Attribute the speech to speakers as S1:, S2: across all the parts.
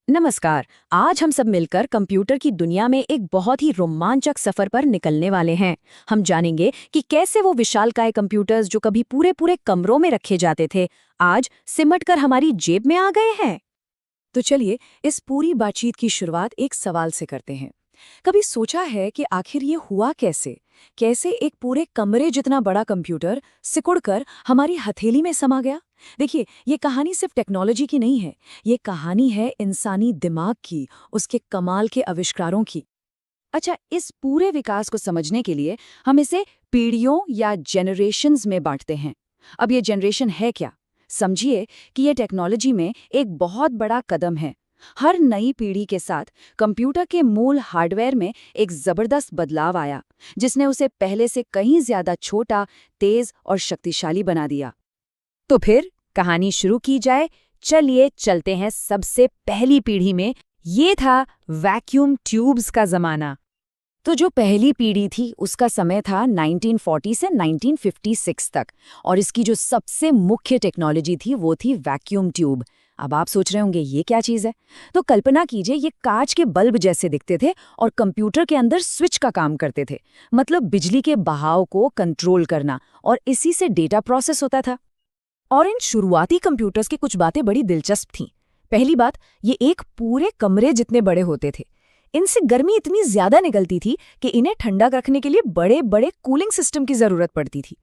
S1: नमस्कार। आज हम सब मिलकर कंप्यूटर की दुनिया में एक बहुत ही रोमांचक सफर पर निकलने वाले हैं। हम जानेंगे कि कैसे वो विशालकाय कंप्यूटर्स जो कभी पूरे पूरे कमरों में रखे जाते थे, आज सिमटकर हमारी जेब में आ गए हैं।
S2: तो चलिए इस पूरी बातचीत की शुरुआत एक सवाल से करते हैं। कभी सोचा है कि आखिर ये हुआ कैसे? कैसे एक पूरे कमरे जितना बड़ा कंप्यूटर सिकुड़कर हमारी हथेली में समा गया? देखिए, ये कहानी सिर्फ टेक्नोलॉजी की नहीं है, ये कहानी है इंसानी दिमाग की, उसके कमाल के आविष्कारों की। अच्छा, इस पूरे विकास को समझने के लिए हम इसे पीढ़ियों या जेनरेशन्स में बांटते हैं। अब ये जनरेशन है क्या? समझिए कि ये टेक्नोलॉजी में एक बहुत बड़ा कदम है। हर नई पीढ़ी के साथ कंप्यूटर के मूल हार्डवेयर में एक जबरदस्त बदलाव आया, जिसने उसे पहले से कहीं ज्यादा छोटा, तेज और शक्तिशाली बना दिया।
S1: तो फिर कहानी शुरू की जाए। चलिए चलते हैं सबसे पहली पीढ़ी में। ये था वैक्यूम ट्यूब्स का जमाना। तो जो पहली पीढ़ी थी उसका समय था 1940 से 1956 तक, और इसकी जो सबसे मुख्य टेक्नोलॉजी थी वो थी वैक्यूम ट्यूब। अब आप सोच रहे होंगे ये क्या चीज़ है? तो कल्पना कीजिए, ये कांच के बल्ब जैसे दिखते थे और कंप्यूटर के अंदर स्विच का काम करते थे। मतलब बिजली के बहाव को कंट्रोल करना, और इसी से डेटा प्रोसेस होता था। और इन शुरुआती कंप्यूटर्स की कुछ बातें बड़ी दिलचस्प थीं। पहली बात, ये एक पूरे कमरे जितने बड़े होते थे। इनसे गर्मी इतनी ज्यादा निकलती थी कि इन्हें ठंडा रखने के लिए बड़े बड़े कूलिंग सिस्टम की जरूरत पड़ती थी।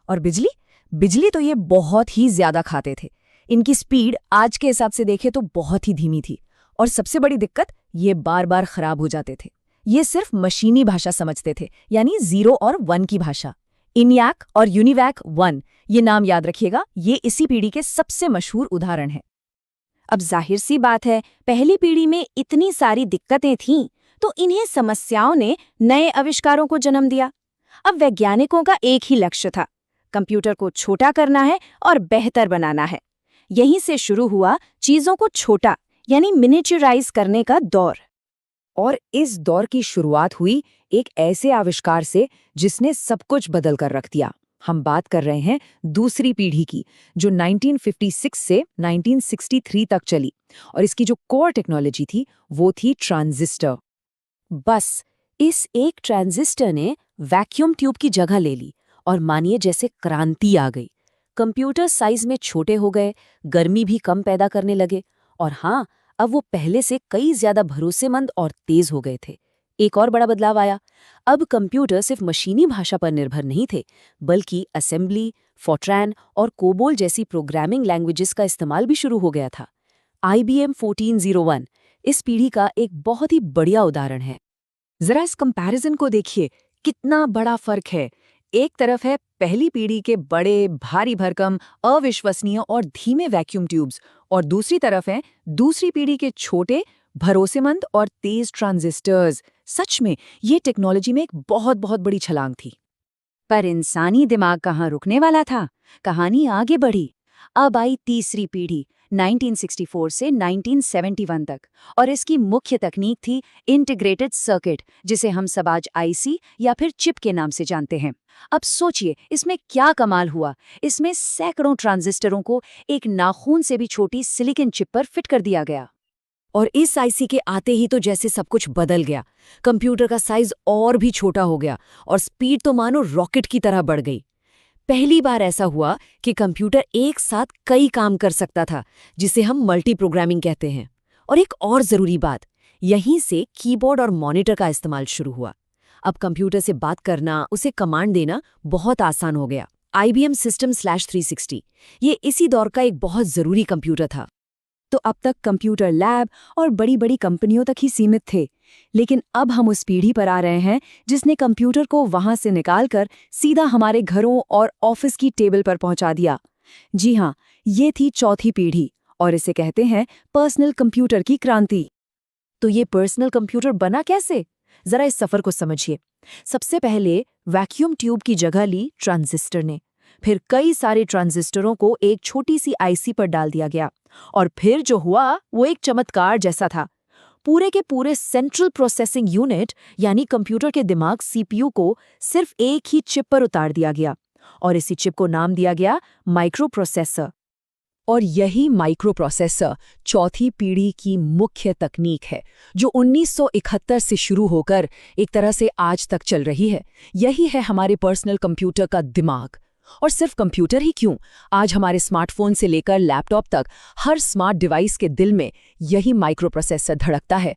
S1: और बिजली बिजली तो ये बहुत ही ज्यादा खाते थे। इनकी स्पीड आज के हिसाब से देखें तो बहुत ही धीमी थी। और सबसे बड़ी दिक्कत, ये बार बार खराब हो जाते थे। ये सिर्फ मशीनी भाषा समझते थे, यानी 0 और 1 की भाषा। इनियाक और यूनिवैक 1, ये नाम याद रखिएगा, ये इसी पीढ़ी के सबसे मशहूर उदाहरण हैं। अब जाहिर सी बात है, पहली पीढ़ी में इतनी सारी दिक्कतें थीं, तो इन्हीं समस्याओं ने नए आविष्कारों को जन्म दिया। अब वैज्ञानिकों का एक ही लक्ष्य था, कंप्यूटर को छोटा करना है और बेहतर बनाना है। यहीं से शुरू हुआ चीजों को छोटा, यानी मिनिएचराइज करने का दौर। और इस दौर की शुरुआत हुई एक ऐसे आविष्कार से जिसने सब कुछ बदल कर रख दिया। हम बात कर रहे हैं दूसरी पीढ़ी की, जो 1956 से 1963 तक चली। और इसकी जो कोर टेक्नोलॉजी थी वो थी ट्रांजिस्टर। बस इस एक ट्रांजिस्टर ने वैक्यूम ट्यूब की जगह ले ली, और मानिए जैसे क्रांति आ गई। कंप्यूटर साइज में छोटे हो गए, गर्मी भी कम पैदा करने लगे, और हाँ, अब वो पहले से कई ज्यादा भरोसेमंद और तेज हो गए थे। एक और बड़ा बदलाव आया। अब कंप्यूटर सिर्फ मशीनी भाषा पर निर्भर नहीं थे, बल्कि असेंबली, फोर्ट्रैन और कोबोल जैसी प्रोग्रामिंग लैंग्वेजेस का इस्तेमाल भी शुरू हो गया था। IBM 1401 इस पीढ़ी का एक बहुत ही बढ़िया उदाहरण है। जरा इस कंपैरिजन को देखिए, कितना बड़ा फर्क है। एक तरफ है पहली पीढ़ी के बड़े, भारी भरकम, अविश्वसनीय और धीमे वैक्यूम ट्यूब्स, और दूसरी तरफ है दूसरी पीढ़ी के छोटे, भरोसेमंद और तेज ट्रांजिस्टर्स। सच में ये टेक्नोलॉजी में एक बहुत बहुत बड़ी छलांग थी। पर इंसानी दिमाग कहाँ रुकने वाला था? कहानी आगे बढ़ी। अब आई तीसरी पीढ़ी, 1964 से 1971 तक, और इसकी मुख्य तकनीक थी इंटीग्रेटेड सर्किट, जिसे हम सब आज IC या फिर चिप के नाम से जानते हैं। अब सोचिए इसमें क्या कमाल हुआ। इसमें सैकड़ों ट्रांजिस्टरों को एक नाखून से भी छोटी सिलिकॉन चिप पर फिट कर दिया गया। और इस IC के आते ही तो जैसे सब कुछ बदल गया। कंप्यूटर का साइज और भी छोटा हो गया, और स्पीड तो मानो रॉकेट की तरह बढ़ गई। पहली बार ऐसा हुआ कि कंप्यूटर एक साथ कई काम कर सकता था, जिसे हम मल्टी प्रोग्रामिंग कहते हैं। और एक और जरूरी बात, यहीं से कीबोर्ड और मॉनिटर का इस्तेमाल शुरू हुआ। अब कंप्यूटर से बात करना, उसे कमांड देना बहुत आसान हो गया। IBM System/360 ये इसी दौर का एक बहुत जरूरी कंप्यूटर था। तो अब तक कंप्यूटर लैब और बड़ी बड़ी कंपनियों तक ही सीमित थे, लेकिन अब हम उस पीढ़ी पर आ रहे हैं जिसने कंप्यूटर को वहां से निकालकर सीधा हमारे घरों और ऑफिस की टेबल पर पहुंचा दिया। जी हाँ, ये थी चौथी पीढ़ी, और इसे कहते हैं पर्सनल कंप्यूटर की क्रांति। तो ये पर्सनल कंप्यूटर बना कैसे? जरा इस सफर को समझिए। सबसे पहले वैक्यूम ट्यूब की जगह ली ट्रांजिस्टर ने। फिर कई सारे ट्रांजिस्टरों को एक छोटी सी IC पर डाल दिया गया, और फिर जो हुआ वो एक चमत्कार जैसा था। पूरे के पूरे सेंट्रल प्रोसेसिंग यूनिट, यानी कंप्यूटर के दिमाग CPU को सिर्फ एक ही चिप पर उतार दिया गया, और इसी चिप को नाम दिया गया माइक्रो प्रोसेसर।
S2: और यही माइक्रोप्रोसेसर चौथी पीढ़ी की मुख्य तकनीक है, जो 1971 से शुरू होकर एक तरह से आज तक चल रही है। यही है हमारे पर्सनल कंप्यूटर का दिमाग। और सिर्फ कंप्यूटर ही क्यों, आज हमारे स्मार्टफोन से लेकर लैपटॉप तक हर स्मार्ट डिवाइस के दिल में यही माइक्रोप्रोसेसर धड़कता है।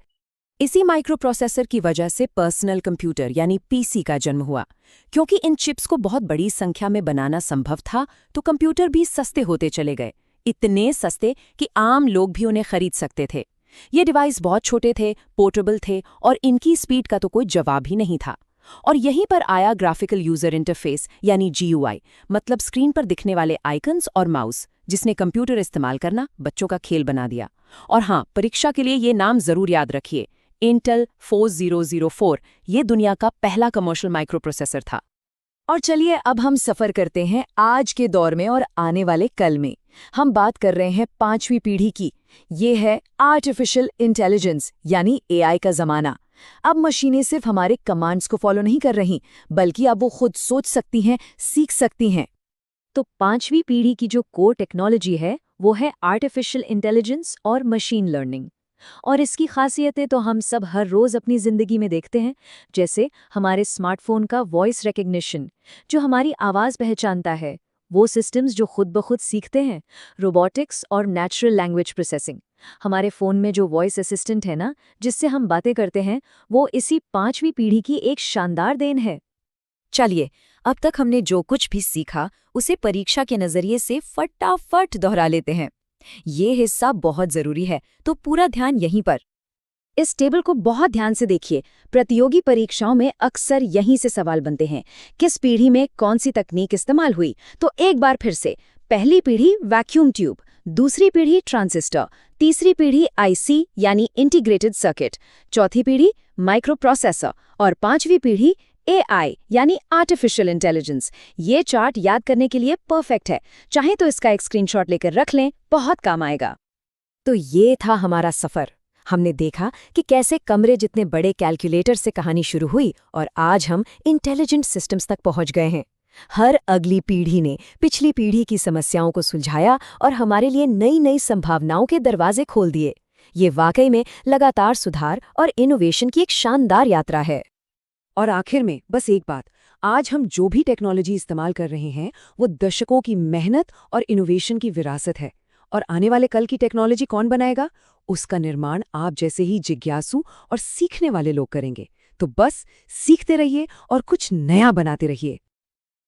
S1: इसी माइक्रोप्रोसेसर की वजह से पर्सनल कंप्यूटर यानी पीसी का जन्म हुआ। क्योंकि इन चिप्स को बहुत बड़ी संख्या में बनाना संभव था, तो कंप्यूटर भी सस्ते होते चले गए, इतने सस्ते कि आम लोग भी उन्हें खरीद सकते थे। ये डिवाइस बहुत छोटे थे, पोर्टेबल थे और इनकी स्पीड का तो कोई जवाब ही नहीं था। और यहीं पर आया ग्राफिकल यूजर इंटरफेस यानी GUI, मतलब स्क्रीन पर दिखने वाले आइकन्स और माउस, जिसने कंप्यूटर इस्तेमाल करना बच्चों का खेल बना दिया। और हाँ, परीक्षा के लिए ये नाम जरूर याद रखिए, इंटेल 4004 ये दुनिया का पहला कमर्शियल माइक्रोप्रोसेसर था।
S2: और चलिए अब हम सफर करते हैं आज के दौर में और आने वाले कल में। हम बात कर रहे हैं 5वीं पीढ़ी की। ये है आर्टिफिशियल इंटेलिजेंस यानी AI का जमाना। अब मशीनें सिर्फ हमारे कमांड्स को फॉलो नहीं कर रही, बल्कि अब वो खुद सोच सकती हैं, सीख सकती हैं। तो 5वीं पीढ़ी की जो कोर टेक्नोलॉजी है वो है आर्टिफिशियल इंटेलिजेंस और मशीन लर्निंग। और इसकी खासियतें तो हम सब हर रोज अपनी जिंदगी में देखते हैं, जैसे हमारे स्मार्टफोन का वॉइस रिकग्निशन जो हमारी आवाज पहचानता है, वो सिस्टम्स जो खुद ब खुद सीखते हैं, रोबोटिक्स और नेचुरल लैंग्वेज प्रोसेसिंग। हमारे फोन में जो वॉइस असिस्टेंट है ना, जिससे हम बातें करते हैं, वो इसी 5वीं पीढ़ी की एक शानदार देन है।
S1: चलिए, अब तक हमने जो कुछ भी सीखा उसे परीक्षा के नजरिए से फटाफट दोहरा लेते हैं। ये हिस्सा बहुत जरूरी है, तो पूरा ध्यान यहीं पर। इस टेबल को बहुत ध्यान से देखिए। प्रतियोगी परीक्षाओं में अक्सर यहीं से सवाल बनते हैं, किस पीढ़ी में कौन सी तकनीक इस्तेमाल हुई। तो एक बार फिर से, पहली पीढ़ी वैक्यूम ट्यूब, दूसरी पीढ़ी ट्रांजिस्टर, तीसरी पीढ़ी IC यानी इंटीग्रेटेड सर्किट, चौथी पीढ़ी माइक्रोप्रोसेसर और 5वीं पीढ़ी AI यानी आर्टिफिशियल इंटेलिजेंस। ये चार्ट याद करने के लिए परफेक्ट है। चाहे तो इसका एक स्क्रीनशॉट लेकर रख लें, बहुत काम आएगा। तो ये था हमारा सफर। हमने देखा कि कैसे कमरे जितने बड़े कैलकुलेटर से कहानी शुरू हुई और आज हम इंटेलिजेंट सिस्टम्स तक पहुंच गए हैं। हर अगली पीढ़ी ने पिछली पीढ़ी की समस्याओं को सुलझाया और हमारे लिए नई नई संभावनाओं के दरवाजे खोल दिए। ये वाकई में लगातार सुधार और इनोवेशन की एक शानदार यात्रा है।
S2: और आखिर में बस एक बात, आज हम जो भी टेक्नोलॉजी इस्तेमाल कर रहे हैं वो दशकों की मेहनत और इनोवेशन की विरासत है। और आने वाले कल की टेक्नोलॉजी कौन बनाएगा, उसका निर्माण आप जैसे ही जिज्ञासु और सीखने वाले लोग करेंगे। तो बस सीखते रहिए और कुछ नया बनाते रहिए।